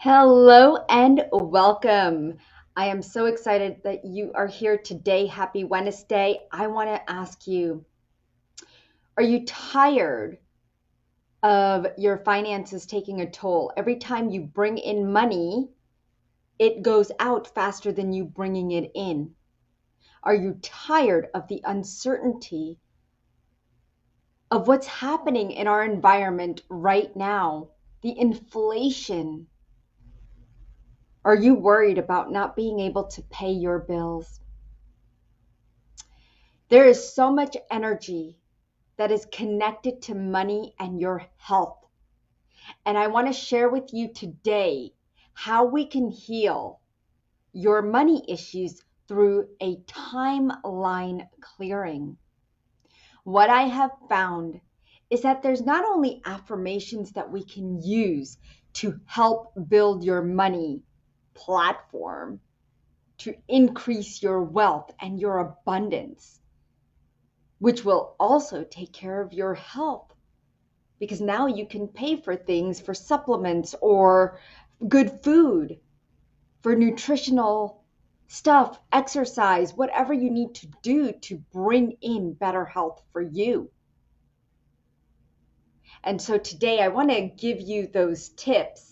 Hello and welcome. I am so excited that you are here today. Happy Wednesday. I want to ask you, are you tired of your finances taking a toll? Every time you bring in money, it goes out faster than you bringing it in. Are you tired of the uncertainty of what's happening in our environment right now? The inflation. Are you worried about not being able to pay your bills? There is so much energy that is connected to money and your health. And I want to share with you today how we can heal your money issues through a timeline clearing. What I have found is that there's not only affirmations that we can use to help build your money platform, to increase your wealth and your abundance, which will also take care of your health because now you can pay for things, for supplements or good food, for nutritional stuff, exercise, whatever you need to do to bring in better health for you. And so today I want to give you those tips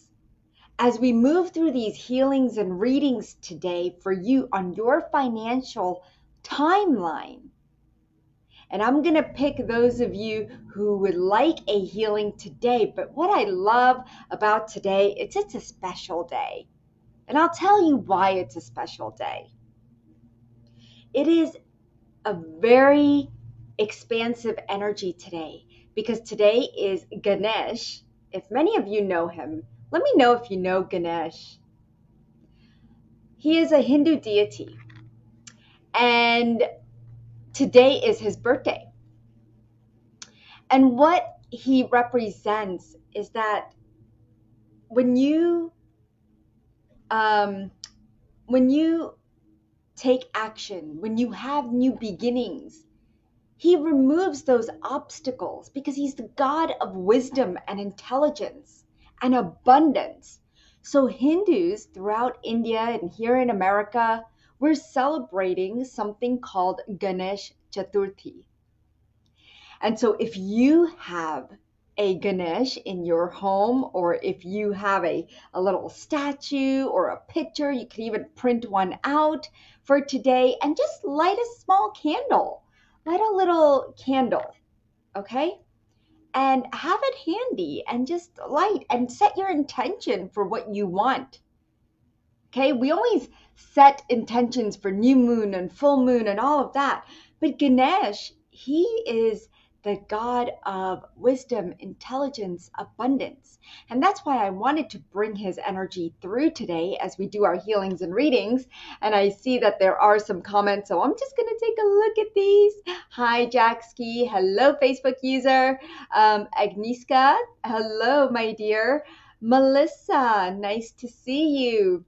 as we move through these healings and readings today for you on your financial timeline. And I'm going to pick those of you who would like a healing today. But what I love about today, it's a special day. And I'll tell you why it's a special day. It is a very expansive energy today because today is Ganesh. If many of you know him, let me know if you know Ganesh. He is a Hindu deity. And today is his birthday. And what he represents is that when you um, when you take action, when you have new beginnings, he removes those obstacles because he's the God of wisdom and intelligence and abundance. So Hindus throughout India and here in America, we're celebrating something called Ganesh Chaturthi. And so if you have a Ganesh in your home, or if you have a little statue or a picture, you can even print one out for today and just light a small candle. Light a little candle, okay? And have it handy and just light and set your intention for what you want. Okay, we always set intentions for new moon and full moon and all of that. But Ganesh, he is the God of wisdom, intelligence, abundance. And that's why I wanted to bring his energy through today as we do our healings and readings. And I see that there are some comments, so I'm just going to take a look at these. Hi, Jackski. Hello, Facebook user. Agnieszka. Hello, my dear. Melissa, nice to see you.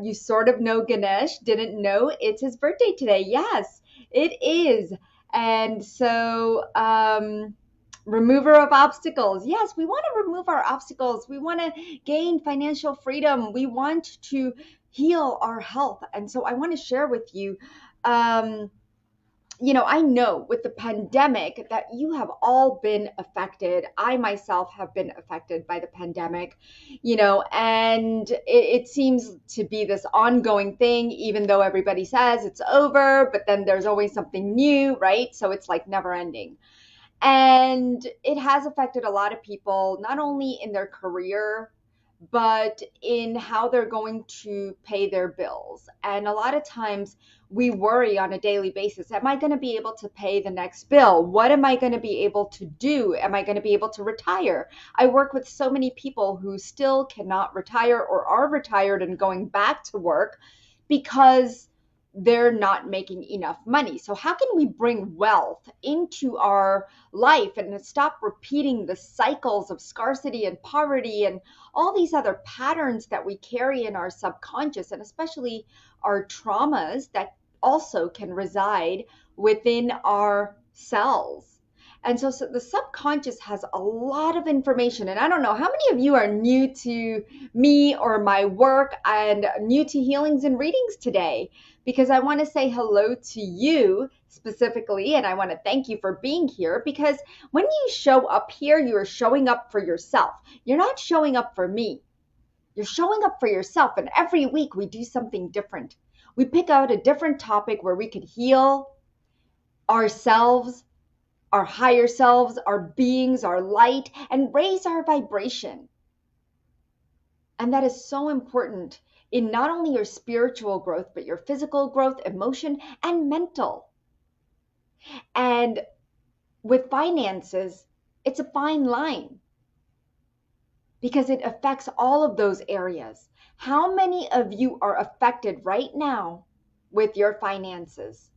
You sort of know Ganesh, didn't know it's his birthday today. Yes, it is. And so, remover of obstacles. Yes, we want to remove our obstacles. We want to gain financial freedom. We want to heal our health. And so, I want to share with you. I know with the pandemic that you have all been affected. I myself have been affected by the pandemic, and it seems to be this ongoing thing, even though everybody says it's over, but then there's always something new, right? So it's like never ending. And it has affected a lot of people, not only in their career, but in how they're going to pay their bills. And a lot of times we worry on a daily basis, am I going to be able to pay the next bill? What am I going to be able to do? Am I going to be able to retire? I work with so many people who still cannot retire or are retired and going back to work because they're not making enough money. So how can we bring wealth into our life and stop repeating the cycles of scarcity and poverty and all these other patterns that we carry in our subconscious, and especially our traumas that also can reside within our cells? And so the subconscious has a lot of information. And I don't know how many of you are new to me or my work and new to healings and readings today, because I want to say hello to you specifically. And I want to thank you for being here, because when you show up here, you are showing up for yourself. You're not showing up for me. You're showing up for yourself. And every week we do something different. We pick out a different topic where we could heal ourselves, our higher selves, our beings, our light, and raise our vibration. And that is so important in not only your spiritual growth, but your physical growth, emotion, and mental. And with finances, it's a fine line because it affects all of those areas. How many of you are affected right now with your finances?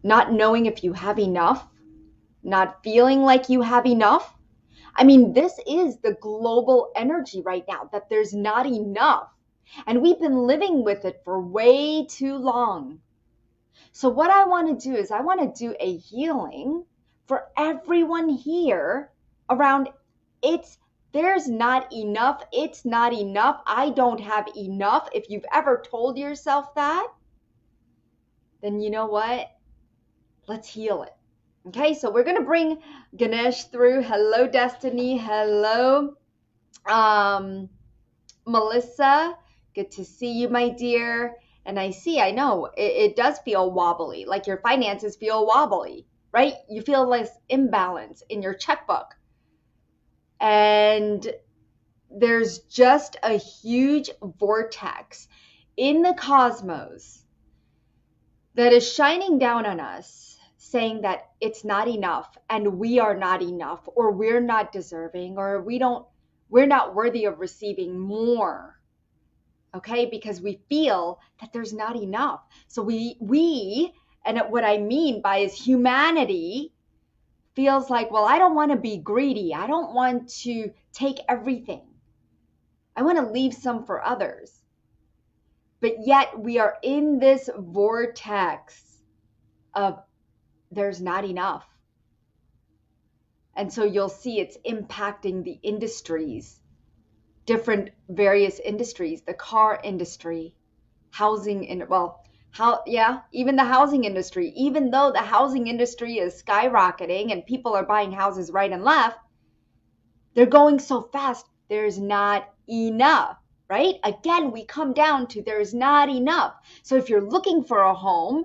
Not knowing if you have enough, not feeling like you have enough. I mean, this is the global energy right now, that there's not enough. And we've been living with it for way too long. So what I want to do is I want to do a healing for everyone here around there's not enough. It's not enough. I don't have enough. If you've ever told yourself that, then you know what? Let's heal it. Okay, so we're going to bring Ganesh through. Hello, Destiny. Hello, Melissa. Good to see you, my dear. And I know it does feel wobbly, like your finances feel wobbly, right? You feel less imbalance in your checkbook. And there's just a huge vortex in the cosmos that is shining down on us, saying that it's not enough and we are not enough, or we're not deserving, or we're not worthy of receiving more. Okay, because we feel that there's not enough. So we and what I mean by is humanity feels like, well, I don't want to be greedy. I don't want to take everything. I want to leave some for others. But yet we are in this vortex of there's not enough. And so you'll see it's impacting the industries, different various industries, the car industry, housing, even the housing industry. Even though the housing industry is skyrocketing and people are buying houses right and left, they're going so fast, there's not enough, right? Again, we come down to there's not enough. So if you're looking for a home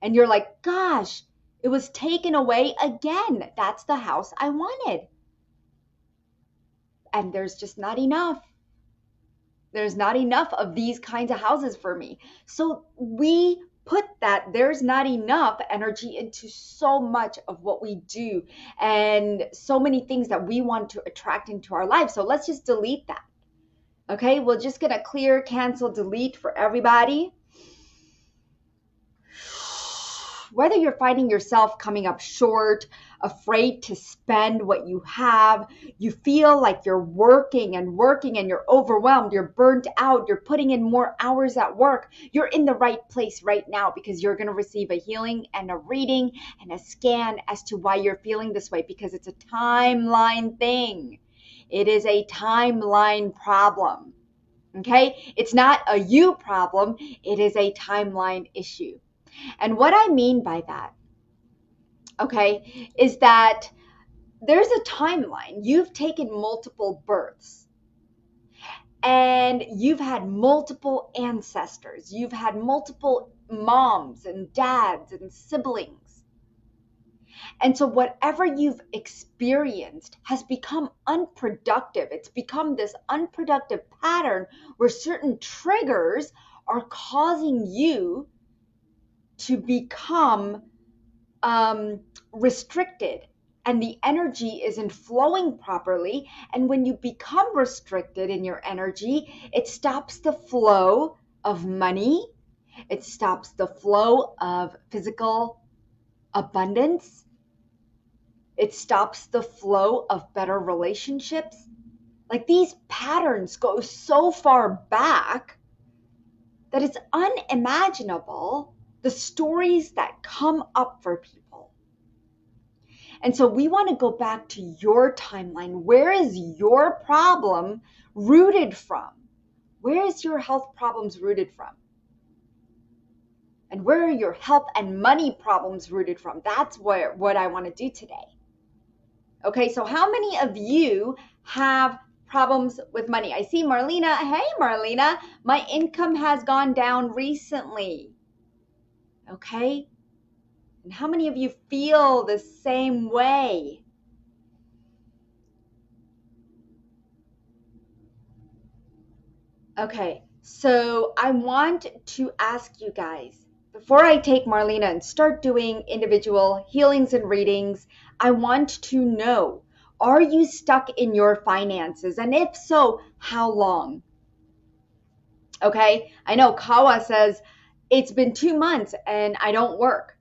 and you're like, gosh, it was taken away again, that's the house I wanted. And there's just not enough. There's not enough of these kinds of houses for me. So we put that there's not enough energy into so much of what we do and so many things that we want to attract into our life. So let's just delete that. Okay, we're just going to clear, cancel, delete for everybody. Whether you're finding yourself coming up short, afraid to spend what you have, you feel like you're working and you're overwhelmed, you're burnt out, you're putting in more hours at work, you're in the right place right now, because you're going to receive a healing and a reading and a scan as to why you're feeling this way, because it's a timeline thing. It is a timeline problem. Okay? It's not a you problem. It is a timeline issue. And what I mean by that, okay, is that there's a timeline. You've taken multiple births and you've had multiple ancestors. You've had multiple moms and dads and siblings. And so whatever you've experienced has become unproductive. It's become this unproductive pattern where certain triggers are causing you to become restricted, and the energy isn't flowing properly. And when you become restricted in your energy, it stops the flow of money. It stops the flow of physical abundance. It stops the flow of better relationships. Like, these patterns go so far back that it's unimaginable the stories that come up for people. And so we want to go back to your timeline. Where is your problem rooted from? Where is your health problems rooted from? And where are your health and money problems rooted from? That's what I want to do today. Okay, so how many of you have problems with money? I see Marlena. Hey, Marlena, my income has gone down recently. Okay, and how many of you feel the same way? Okay, so I want to ask you guys, before I take Marlena and start doing individual healings and readings, I want to know, are you stuck in your finances? And if so, how long? Okay, I know Kawa says, it's been 2 months and I don't work.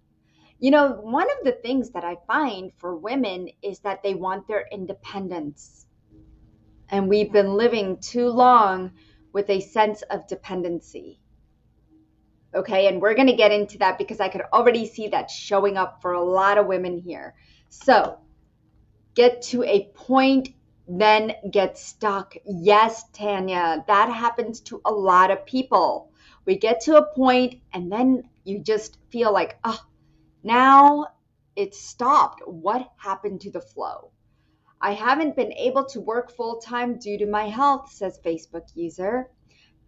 You know, one of the things that I find for women is that they want their independence. And we've been living too long with a sense of dependency. Okay, and we're going to get into that because I could already see that showing up for a lot of women here. So, get to a point, then get stuck. Yes, Tanya, that happens to a lot of people. We get to a point and then you just feel like, oh, now it's stopped. What happened to the flow? I haven't been able to work full time due to my health, says Facebook user.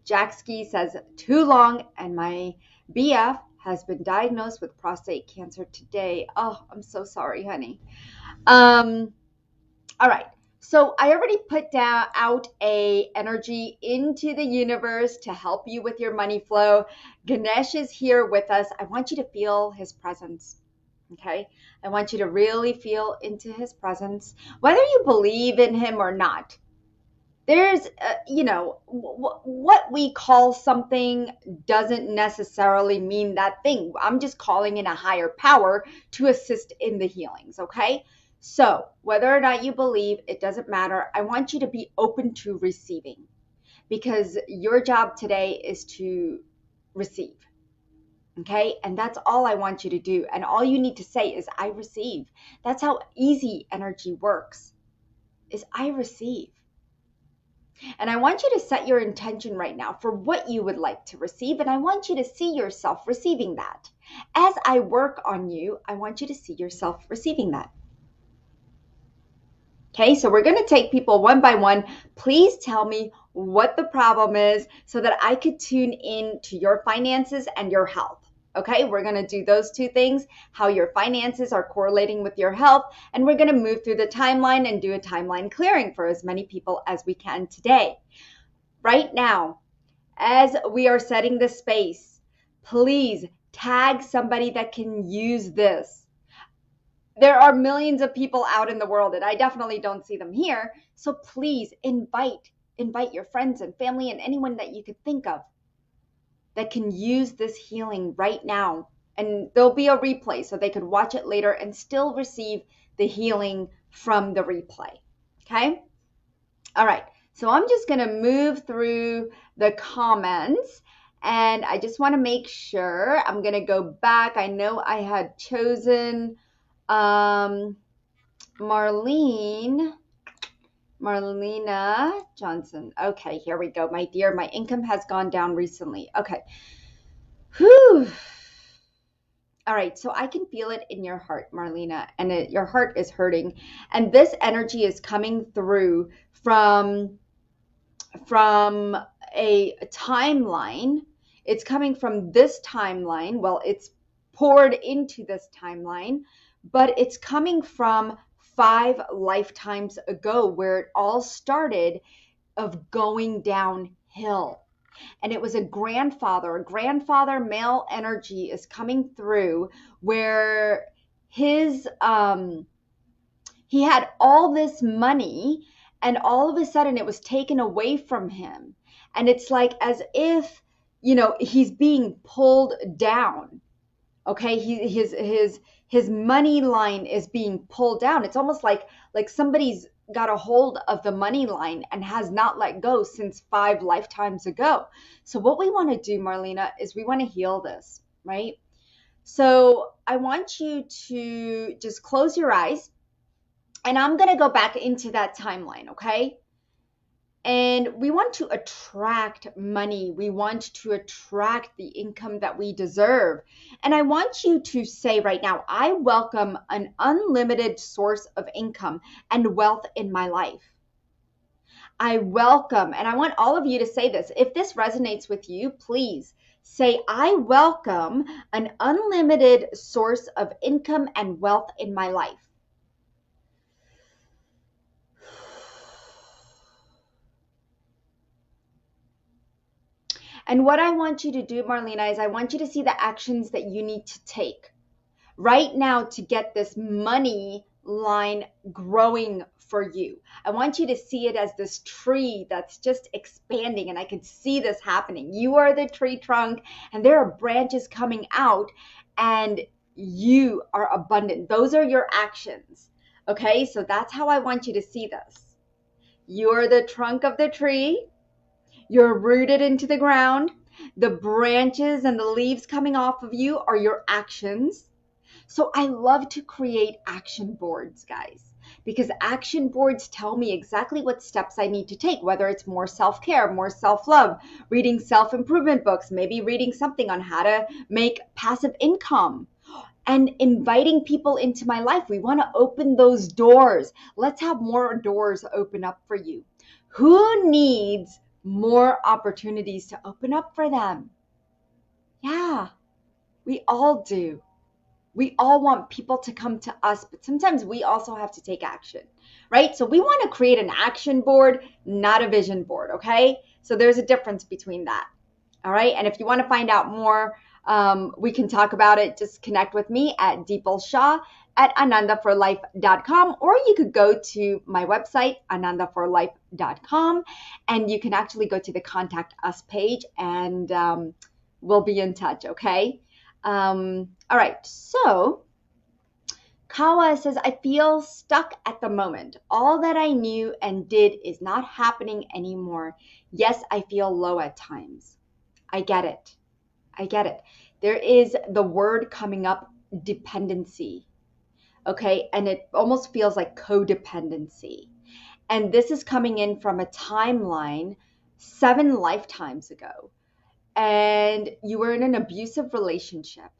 Jackski says, too long, and my BF has been diagnosed with prostate cancer today. Oh, I'm so sorry, honey. All right. So I already put out a energy into the universe to help you with your money flow. Ganesh is here with us. I want you to feel his presence. Okay. I want you to really feel into his presence, whether you believe in him or not. There's, what we call something doesn't necessarily mean that thing. I'm just calling in a higher power to assist in the healings. Okay. So whether or not you believe, it doesn't matter. I want you to be open to receiving, because your job today is to receive. Okay. And that's all I want you to do. And all you need to say is, I receive. That's how easy energy works, is I receive. And I want you to set your intention right now for what you would like to receive. And I want you to see yourself receiving that. As I work on you, I want you to see yourself receiving that. Okay, so we're going to take people one by one. Please tell me what the problem is so that I could tune in to your finances and your health. Okay, we're going to do those two things, how your finances are correlating with your health, and we're going to move through the timeline and do a timeline clearing for as many people as we can today. Right now, as we are setting the space, please tag somebody that can use this. There are millions of people out in the world, and I definitely don't see them here. So please invite your friends and family and anyone that you could think of that can use this healing right now. And there'll be a replay so they could watch it later and still receive the healing from the replay. Okay? All right. So I'm just going to move through the comments. And I just want to make sure. I'm going to go back. I know I had chosen Marlena Johnson. Okay, here we go. My dear, my income has gone down recently. Okay. Whew. All right, so I can feel it in your heart, Marlena, and your heart is hurting. And this energy is coming through from a timeline. It's coming from this timeline. Well, it's poured into this timeline, but it's coming from 5 lifetimes ago, where it all started of going downhill. And it was a grandfather male energy is coming through, where his he had all this money, and all of a sudden it was taken away from him. And it's like as if, he's being pulled down. Okay, his money line is being pulled down. It's almost like somebody's got a hold of the money line and has not let go since 5 lifetimes ago. So what we want to do, Marlena, is we want to heal this, right? So I want you to just close your eyes. And I'm going to go back into that timeline, okay? And we want to attract money. We want to attract the income that we deserve. And I want you to say right now, I welcome an unlimited source of income and wealth in my life. I welcome, and I want all of you to say this. If this resonates with you, please say, I welcome an unlimited source of income and wealth in my life. And what I want you to do, Marlena, is I want you to see the actions that you need to take right now to get this money line growing for you. I want you to see it as this tree that's just expanding, and I can see this happening. You are the tree trunk, and there are branches coming out, and you are abundant. Those are your actions. Okay, so that's how I want you to see this. You're the trunk of the tree. You're rooted into the ground. The branches and the leaves coming off of you are your actions. So I love to create action boards, guys, because action boards tell me exactly what steps I need to take, whether it's more self-care, more self-love, reading self-improvement books, maybe reading something on how to make passive income, and inviting people into my life. We want to open those doors. Let's have more doors open up for you. Who needs more opportunities to open up for them? Yeah, we all do. We all want people to come to us, but sometimes we also have to take action, right? So we want to create an action board, not a vision board, okay? So there's a difference between that, all right? And if you want to find out more, we can talk about it. Just connect with me at Deepal at anandaforlife.com, or you could go to my website, anandaforlife.com, and you can actually go to the Contact Us page, and we'll be in touch, okay? All right, so Kawa says, I feel stuck at the moment. All that I knew and did is not happening anymore. Yes, I feel low at times. I get it. I get it. There is the word coming up, dependency. Okay, and it almost feels like codependency. And this is coming in from a timeline 7 lifetimes ago. And you were in an abusive relationship.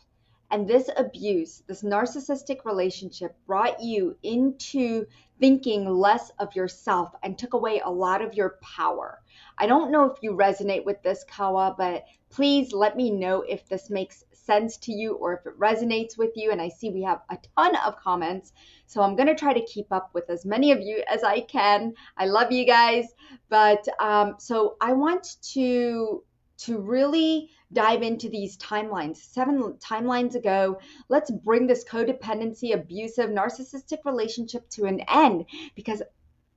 And this abuse, this narcissistic relationship, brought you into thinking less of yourself and took away a lot of your power. I don't know if you resonate with this, Kawa, but please let me know if this makes sense to you or if it resonates with you. And I see we have a ton of comments, so I'm going to try to keep up with as many of you as I can. I love you guys. But so I want to really dive into these timelines. 7 timelines ago, let's bring this codependency, abusive, narcissistic relationship to an end, because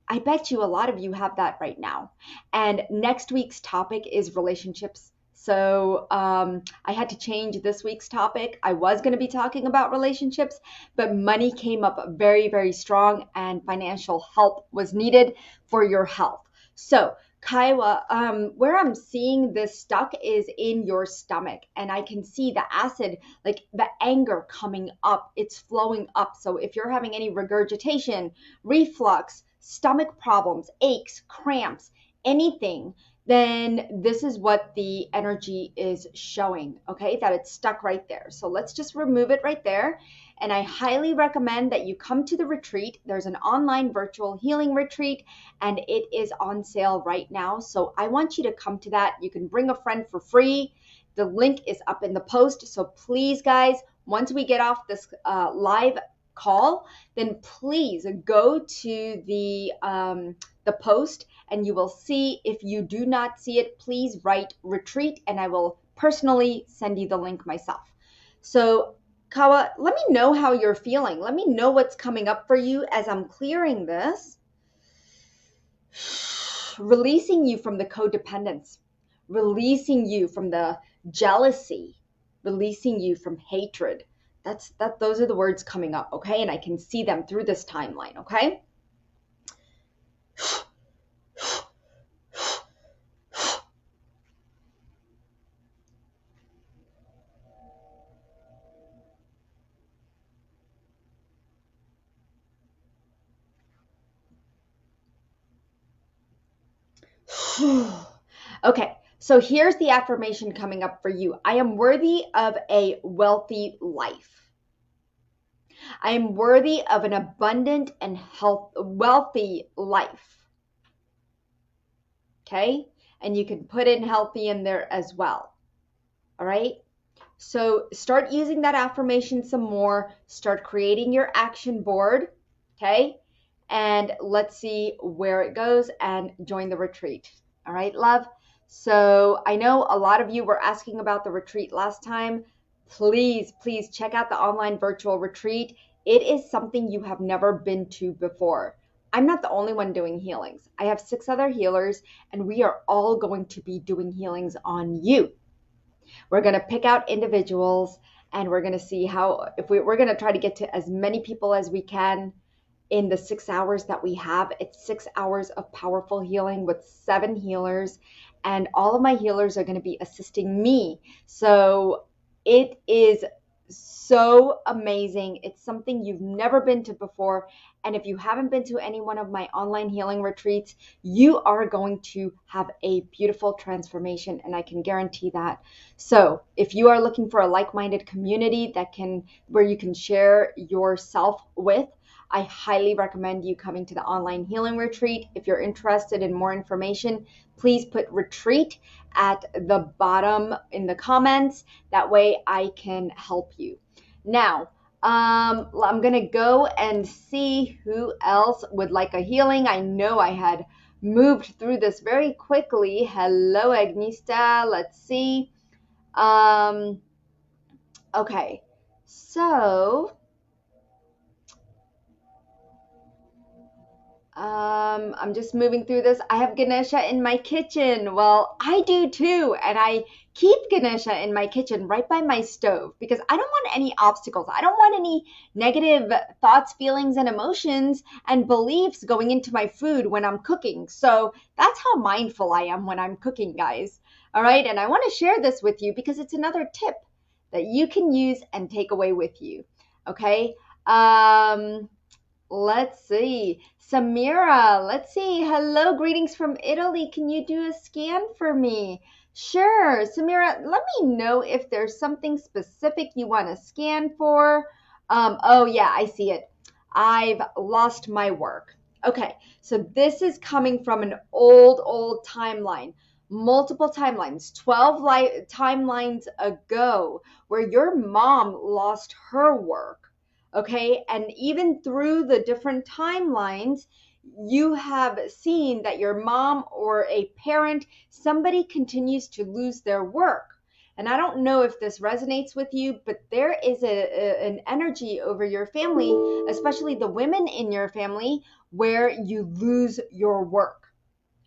I bet you a lot of you have that right now. And next week's topic is relationships. So I had to change this week's topic. I was going to be talking about relationships, but money came up very, very strong, and financial help was needed for your health. So Kaiwa, where I'm seeing this stuck is in your stomach, and I can see the acid, like the anger coming up. It's flowing up. So if you're having any regurgitation, reflux, stomach problems, aches, cramps, anything, then this is what the energy is showing, okay? That it's stuck right there. So let's just remove it right there. And I highly recommend that you come to the retreat. There's an online virtual healing retreat, and it is on sale right now. So I want you to come to that. You can bring a friend for free. The link is up in the post. So please, guys, once we get off this live call, then please go to the post, and you will see. If you do not see it, please write retreat, and I will personally send you the link myself. So Kawa, let me know how you're feeling. Let me know what's coming up for you as I'm clearing this. Releasing you from the codependence, releasing you from the jealousy, releasing you from hatred. Those are the words coming up, okay? And I can see them through this timeline, okay? Okay, so here's the affirmation coming up for you. I am worthy of a wealthy life. I am worthy of an abundant and wealthy life. Okay? And you can put in healthy in there as well. All right? So start using that affirmation some more. Start creating your action board. Okay? And let's see where it goes and join the retreat. All right, love? So I know a lot of you were asking about the retreat last time. Please, please check out the online virtual retreat. It is something you have never been to before. I'm not the only one doing healings. I have 6 other healers, and we are all going to be doing healings on you. We're going to pick out individuals, and we're going to see how, if we're going to try to get to as many people as we can in the 6 hours that we have. It's 6 hours of powerful healing with 7 healers, and all of my healers are going to be assisting me. So it is so amazing. It's something you've never been to before. And if you haven't been to any one of my online healing retreats, you are going to have a beautiful transformation, and I can guarantee that. So if you are looking for a like-minded community where you can share yourself with, I highly recommend you coming to the online healing retreat. If you're interested in more information, please put retreat at the bottom in the comments. That way I can help you. Now, I'm going to go and see who else would like a healing. I know I had moved through this very quickly. Hello, Agnista. Let's see. Okay. So, I'm just moving through this. I have Ganesha in my kitchen. Well, I do too. And I keep Ganesha in my kitchen right by my stove because I don't want any obstacles. I don't want any negative thoughts, feelings, and emotions and beliefs going into my food when I'm cooking. So that's how mindful I am when I'm cooking, guys. All right. And I want to share this with you because it's another tip that you can use and take away with you. Okay. Let's see. Samira, let's see. Hello, greetings from Italy. Can you do a scan for me? Sure. Samira, let me know if there's something specific you want to scan for. Oh, yeah, I see it. I've lost my work. Okay, so this is coming from an old timeline. Multiple timelines, 12 timelines ago, where your mom lost her work. Okay, and even through the different timelines, you have seen that your mom or a parent, somebody continues to lose their work. And I don't know if this resonates with you, but there is an energy over your family, especially the women in your family, where you lose your work.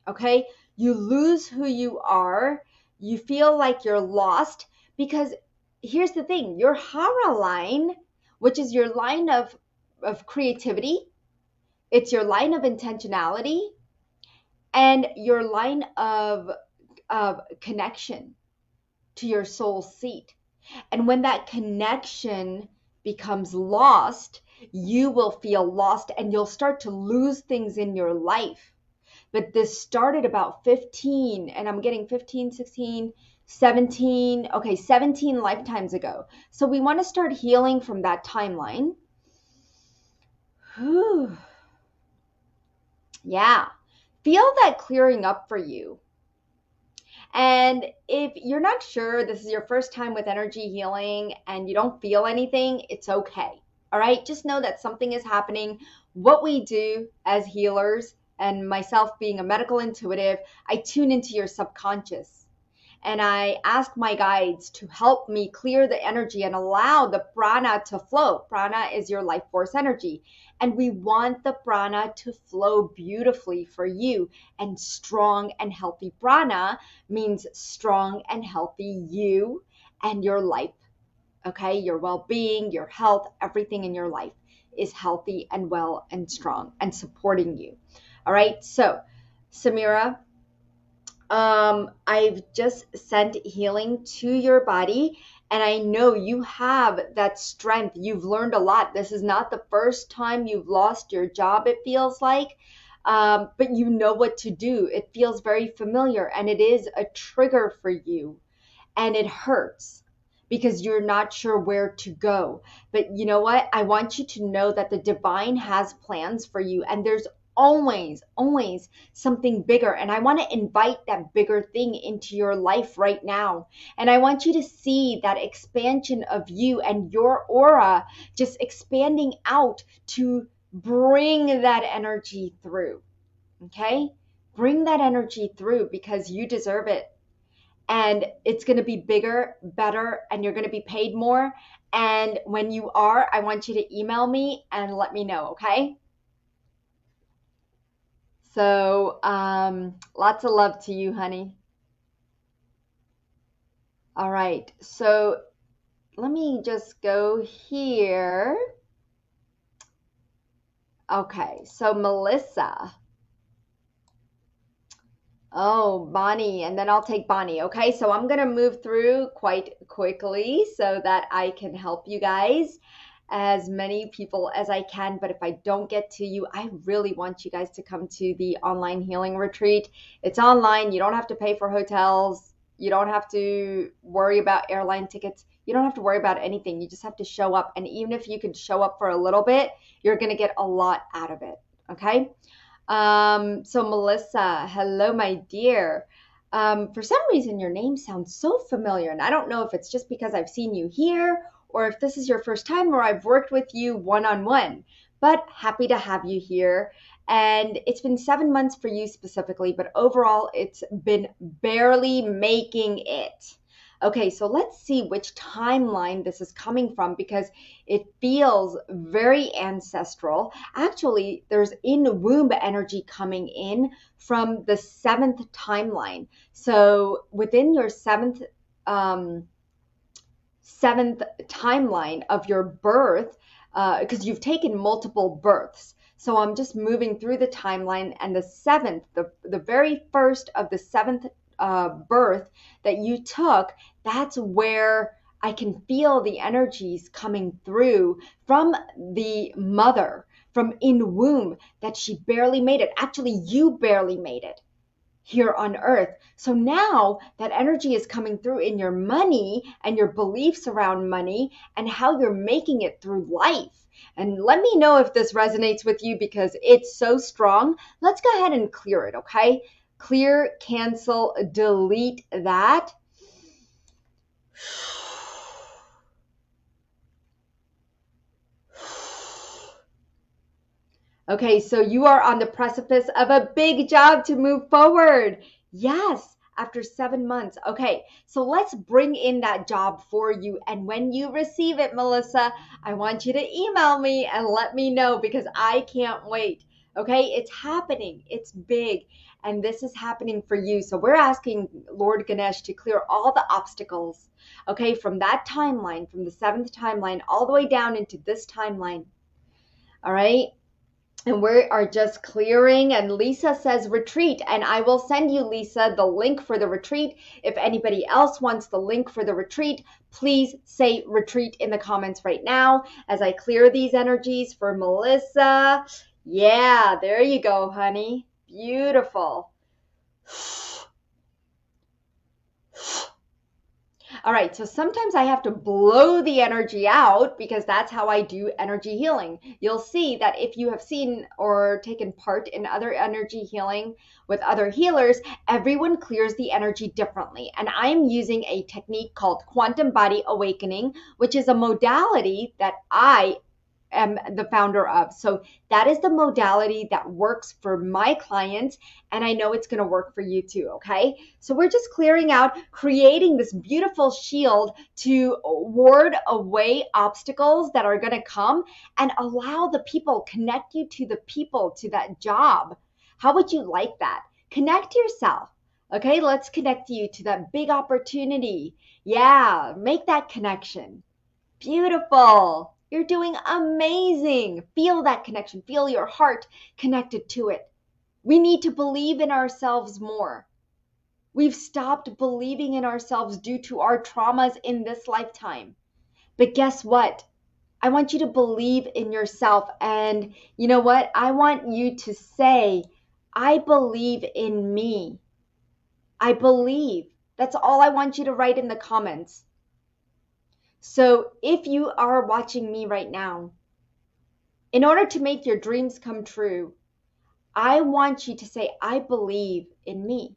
Okay, you lose who you are. You feel like you're lost because here's the thing, your Hara line, which is your line of creativity, it's your line of intentionality, and your line of connection to your soul seat. And when that connection becomes lost, you will feel lost and you'll start to lose things in your life. But this started about 15, and I'm getting 15, 16, 17, okay, 17 lifetimes ago. So we want to start healing from that timeline. Whew. Yeah. Feel that clearing up for you. And if you're not sure, this is your first time with energy healing and you don't feel anything, it's okay. All right. Just know that something is happening. What we do as healers, and myself being a medical intuitive, I tune into your subconscious and I ask my guides to help me clear the energy and allow the prana to flow. Prana is your life force energy. And we want the prana to flow beautifully for you. And strong and healthy prana means strong and healthy you and your life. Okay, your well-being, your health, everything in your life is healthy and well and strong and supporting you. All right, so Samira, I've just sent healing to your body, and I know you have that strength. You've learned a lot. This is not the first time you've lost your job, it feels like. but you know what to do. It feels very familiar and it is a trigger for you and it hurts because you're not sure where to go. But you know what? I want you to know that the divine has plans for you, and there's always, always something bigger. And I want to invite that bigger thing into your life right now. And I want you to see that expansion of you and your aura just expanding out to bring that energy through. Okay? Bring that energy through because you deserve it, and it's going to be bigger, better, and you're going to be paid more. And when you are, I want you to email me and let me know, okay? So, lots of love to you, honey. All right. So, let me just go here. Okay. So, Melissa. Oh, Bonnie, and then I'll take Bonnie. Okay, so I'm going to move through quite quickly so that I can help you guys, as many people as I can. But if I don't get to you, I really want you guys to come to the online healing retreat. It's online. You don't have to pay for hotels. You don't have to worry about airline tickets. You don't have to worry about anything. You just have to show up. And even if you could show up for a little bit, you're going to get a lot out of it. Okay? So Melissa, hello, my dear. For some reason, your name sounds so familiar, and I don't know if it's just because I've seen you here or if this is your first time or I've worked with you one-on-one, but happy to have you here. And it's been 7 months for you specifically, but overall, it's been barely making it. Okay, so let's see which timeline this is coming from because it feels very ancestral. Actually, there's in womb energy coming in from the seventh timeline. So within your seventh timeline of your birth, because you've taken multiple births. So I'm just moving through the timeline, and the seventh, the very first of the seventh birth that you took, that's where I can feel the energies coming through from the mother, from in womb, that she barely made it. Actually, you barely made it here on earth. So now that energy is coming through in your money and your beliefs around money and how you're making it through life. And let me know if this resonates with you because it's so strong. Let's go ahead and clear it, okay? Clear, cancel, delete that. Okay, so you are on the precipice of a big job to move forward. Yes, after 7 months. Okay, so let's bring in that job for you. And when you receive it, Melissa, I want you to email me and let me know because I can't wait. Okay, it's happening. It's big. And this is happening for you. So we're asking Lord Ganesh to clear all the obstacles, okay, from that timeline, from the seventh timeline, all the way down into this timeline. All right. And we are just clearing. And Lisa says retreat. And I will send you, Lisa, the link for the retreat. If anybody else wants the link for the retreat, please say retreat in the comments right now as I clear these energies for Melissa. Yeah, there you go, honey. Beautiful. All right, so sometimes I have to blow the energy out because that's how I do energy healing. You'll see that if you have seen or taken part in other energy healing with other healers, everyone clears the energy differently. And I'm using a technique called quantum body awakening, which is a modality that I am the founder of. So that is the modality that works for my clients, and I know it's going to work for you too, okay? So we're just clearing out, creating this beautiful shield to ward away obstacles that are going to come and allow the people, connect you to the people, to that job. How would you like that? Connect yourself. Okay, let's connect you to that big opportunity. Yeah, make that connection. Beautiful. You're doing amazing. Feel that connection. Feel your heart connected to it. We need to believe in ourselves more. We've stopped believing in ourselves due to our traumas in this lifetime. But guess what? I want you to believe in yourself. And you know what? I want you to say, I believe in me. I believe. That's all I want you to write in the comments. So if you are watching me right now, in order to make your dreams come true, I want you to say, I believe in me.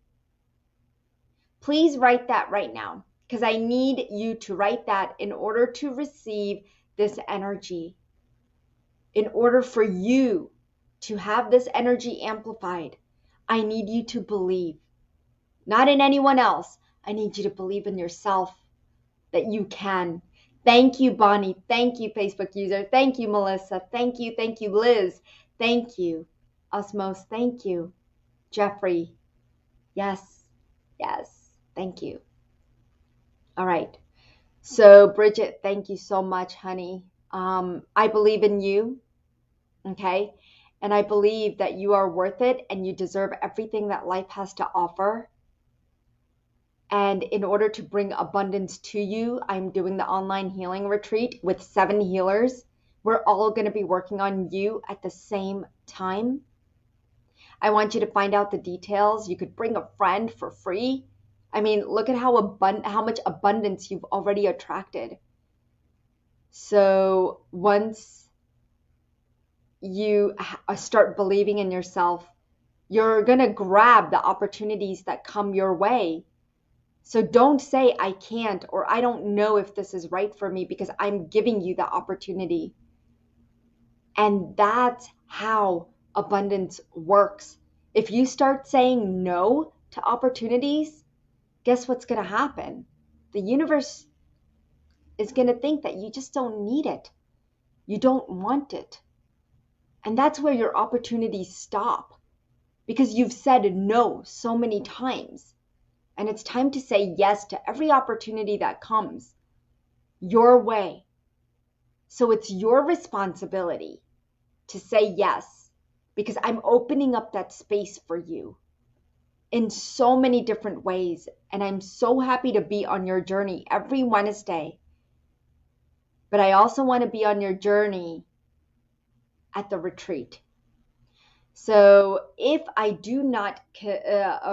Please write that right now, because I need you to write that in order to receive this energy. In order for you to have this energy amplified, I need you to believe, not in anyone else. I need you to believe in yourself that you can. Thank you, Bonnie. Thank you, Facebook user. Thank you, Melissa. Thank you, Liz. Thank you, Osmos. Thank you, Jeffrey. Yes, yes. Thank you. All right. So, Bridget, thank you so much, honey. I believe in you. Okay. And I believe that you are worth it and you deserve everything that life has to offer. And in order to bring abundance to you, I'm doing the online healing retreat with 7 healers. We're all going to be working on you at the same time. I want you to find out the details. You could bring a friend for free. I mean, look at how much abundance you've already attracted. So once you start believing in yourself, you're going to grab the opportunities that come your way. So don't say, I can't, or I don't know if this is right for me, because I'm giving you the opportunity. And that's how abundance works. If you start saying no to opportunities, guess what's going to happen? The universe is going to think that you just don't need it. You don't want it. And that's where your opportunities stop, because you've said no so many times. And it's time to say yes to every opportunity that comes your way. So it's your responsibility to say yes, because I'm opening up that space for you in so many different ways. And I'm so happy to be on your journey every Wednesday. But I also want to be on your journey at the retreat. So if I do not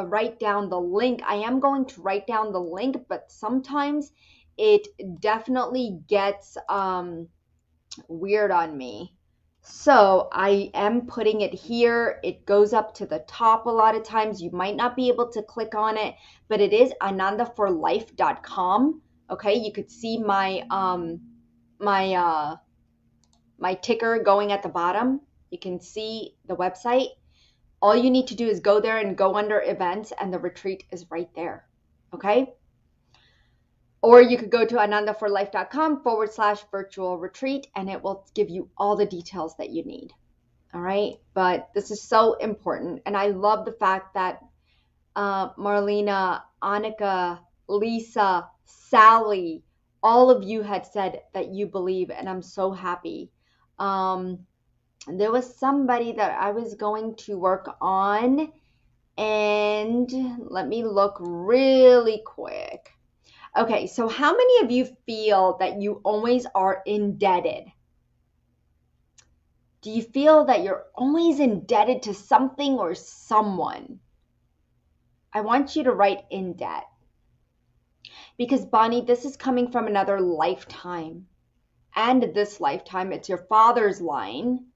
write down the link, I am going to write down the link, but sometimes it definitely gets weird on me. So I am putting it here. It goes up to the top a lot of times. You might not be able to click on it, but it is anandaforlife.com. Okay, you could see my my ticker going at the bottom. You can see the website. All you need to do is go there and go under events, and the retreat is right there. Okay. Or you could go to anandaforlife.com/virtual retreat, and it will give you all the details that you need. All right. But this is so important. And I love the fact that Marlena, Annika, Lisa, Sally, all of you had said that you believe, and I'm so happy. There was somebody that I was going to work on, and let me look really quick. Okay, so how many of you feel that you always are indebted? Do you feel that you're always indebted to something or someone? I want you to write in debt. Because Bonnie, this is coming from another lifetime. And this lifetime, it's your father's line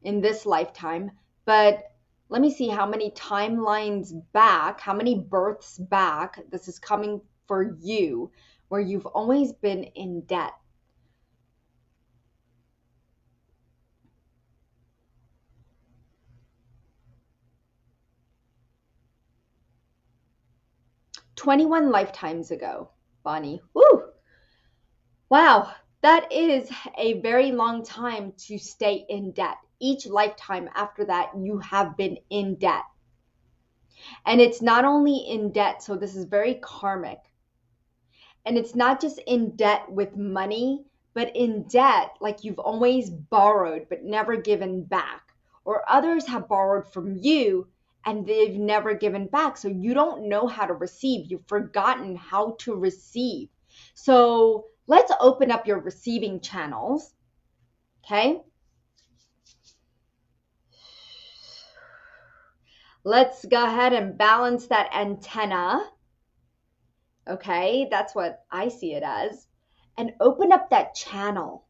in this lifetime. But let me see how many timelines back, how many births back this is coming for you, where you've always been in debt. "21 lifetimes ago," Bonnie. Woo! Wow, that is a very long time to stay in debt. Each lifetime after that, you have been in debt. And it's not only in debt, so this is very karmic. And it's not just in debt with money, but in debt like you've always borrowed but never given back. Or others have borrowed from you and they've never given back. So you don't know how to receive. You've forgotten how to receive. So let's open up your receiving channels. Okay? Let's go ahead and balance that antenna. Okay? That's what I see it as. And open up that channel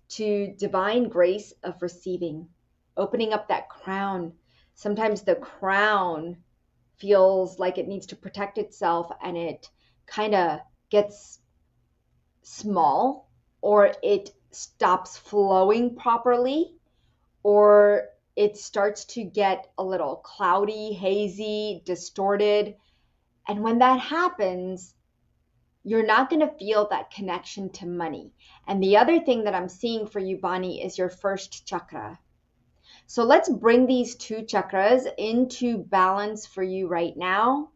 to divine grace of receiving, opening up that crown. Sometimes the crown feels like it needs to protect itself and it kind of gets small, or it stops flowing properly, or it starts to get a little cloudy, hazy, distorted. And when that happens, you're not going to feel that connection to money. And the other thing that I'm seeing for you, Bonnie, is your first chakra. So let's bring these two chakras into balance for you right now,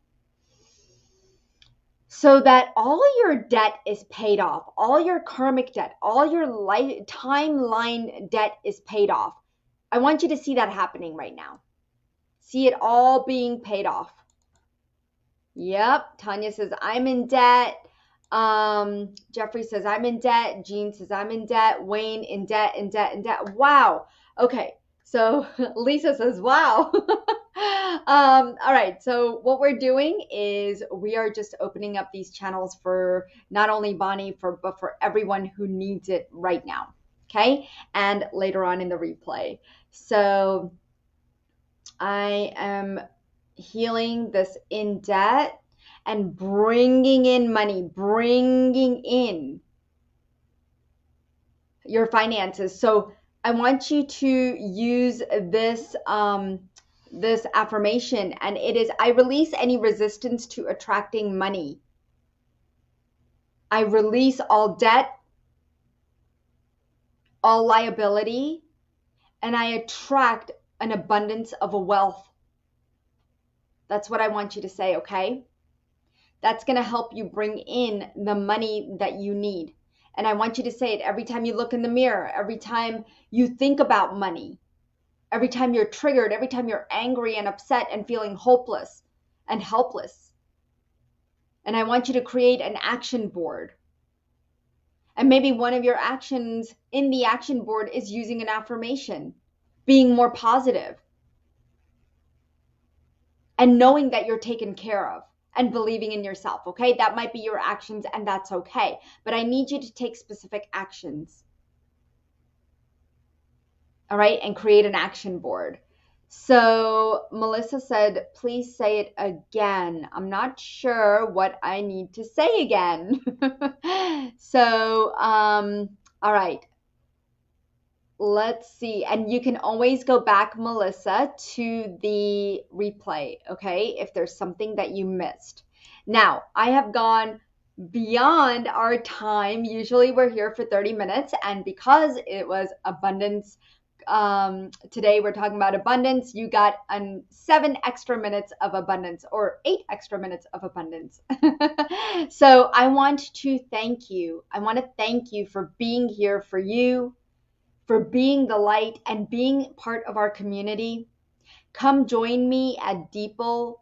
so that all your debt is paid off, all your karmic debt, all your timeline debt is paid off. I want you to see that happening right now. See it all being paid off. Yep. Tanya says, I'm in debt. Jeffrey says, I'm in debt. Jean says, I'm in debt. Wayne, in debt, in debt, in debt. Wow. Okay. So Lisa says, wow. All right. So what we're doing is we are just opening up these channels for not only Bonnie, but for everyone who needs it right now. Okay. And later on in the replay. So I am healing this in debt and bringing in money, bringing in your finances. So I want you to use this this affirmation, and it is, I release any resistance to attracting money. I release all debt, all liability, and I attract an abundance of a wealth. That's what I want you to say, okay? That's going to help you bring in the money that you need. And I want you to say it every time you look in the mirror, every time you think about money, every time you're triggered, every time you're angry and upset and feeling hopeless and helpless. And I want you to create an action board. And maybe one of your actions in the action board is using an affirmation, being more positive, and knowing that you're taken care of, and believing in yourself, okay? That might be your actions, and that's okay. But I need you to take specific actions, all right? And create an action board. So Melissa said, please say it again. I'm not sure what I need to say again. So, all right. Let's see. And you can always go back, Melissa, to the replay, okay? If there's something that you missed. Now, I have gone beyond our time. Usually we're here for 30 minutes. And because it was abundance, today we're talking about abundance, you got 7 extra minutes of abundance, or 8 extra minutes of abundance. So I want to thank you. I want to thank you for being here, for you, for being the light and being part of our community. Come join me at Deeple's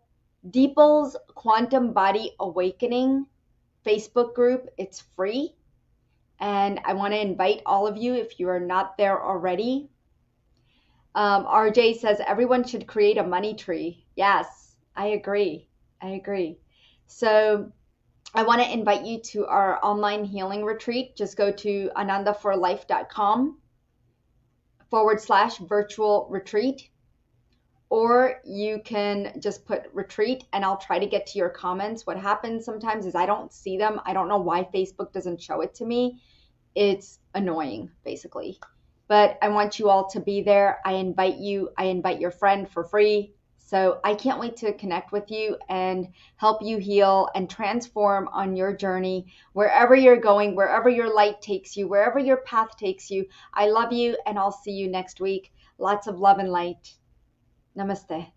Quantum Body Awakening Facebook group. It's free. And I want to invite all of you if you are not there already. RJ says everyone should create a money tree. Yes, I agree. I agree. So I want to invite you to our online healing retreat. Just go to anandaforlife.com/virtual retreat, or you can just put retreat and I'll try to get to your comments. What happens sometimes is I don't see them. I don't know why Facebook doesn't show it to me. It's annoying, basically. But I want you all to be there. I invite you. I invite your friend for free. So I can't wait to connect with you and help you heal and transform on your journey, wherever you're going, wherever your light takes you, wherever your path takes you. I love you, and I'll see you next week. Lots of love and light. Namaste.